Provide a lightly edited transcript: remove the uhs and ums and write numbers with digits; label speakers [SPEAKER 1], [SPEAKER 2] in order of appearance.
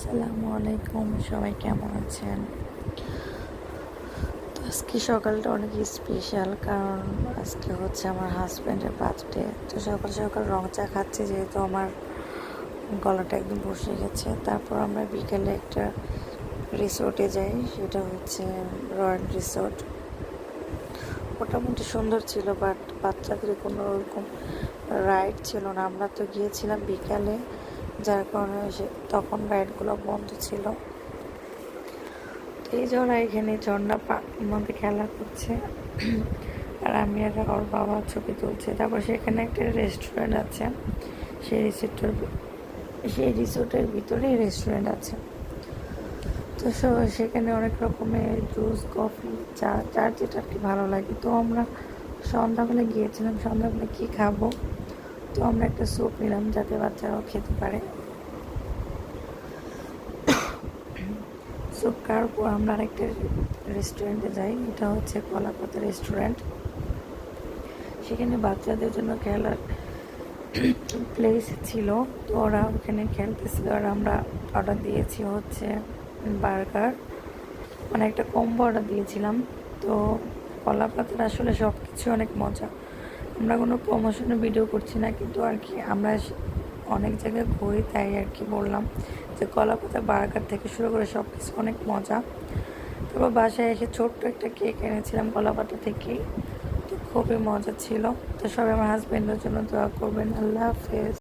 [SPEAKER 1] আসসালামু আলাইকুম, সবাই কেমন আছেন? তো আজকে সকালটা অনেক স্পেশাল, কারণ আজকে হচ্ছে আমার হাজব্যান্ডের বার্থডে। তো সকাল সকাল রং চা খাচ্ছি, যেহেতু আমার গলাটা একদম বসে গেছে। তারপর আমরা বিকেলে একটা রিসোর্টে যাই, সেটা হচ্ছে রয়্যাল রিসোর্ট। মোটামুটি সুন্দর ছিল, বাট বাচ্চাদের কোনো ওরকম রাইড ছিল না। আমরা তো গিয়েছিলাম বিকালে, যার কারণে তখন রাইডগুলো বন্ধ ছিল। এই ঝর্ণা, এখানে ঝর্ণা মধ্যে খেলা করছে, আর আমি আর ওর বাবা ছবি তুলছে। তারপর সেখানে একটা রেস্টুরেন্ট আছে, সেই রিসোর্টের ভিতরেই রেস্টুরেন্ট আছে। তো সেখানে অনেক রকমের জুস, কফি, চা, যার যেটা আর কি ভালো লাগে। তো আমরা সন্ধ্যাবেলা গিয়েছিলাম, সন্ধ্যাবেলা কী খাবো, তো আমরা একটা স্যুপ নিলাম যাতে বাচ্চারাও খেতে পারে। স্যুপ খাওয়ার পর আমরা আরেকটা রেস্টুরেন্টে যাই, এটা হচ্ছে কলাপাতা রেস্টুরেন্ট। সেখানে বাচ্চাদের জন্য খেলার প্লেস ছিল, তো ওরা ওখানে খেলতেছিল। আর আমরা অর্ডার দিয়েছি হচ্ছে বার্গার, মানে একটা কম্বো অর্ডার দিয়েছিলাম। তো কলাপাতার আসলে সব কিছু অনেক মজা। আমরা কোনো প্রমোশনের ভিডিও করছি না, কিন্তু আর কি আমরা অনেক জায়গায় ঘুরি, তাই আর কি বললাম যে কলাপাতা বার্গার থেকে শুরু করে সব কিছু অনেক মজা। তারপর বাসায় এসে ছোট্ট একটা কেক এনেছিলাম কলাপাতা থেকেই, তো খুবই মজা ছিল। তো সবাই আমার হাজব্যান্ডের জন্য দোয়া করবেন। আল্লাহ হাফেজ।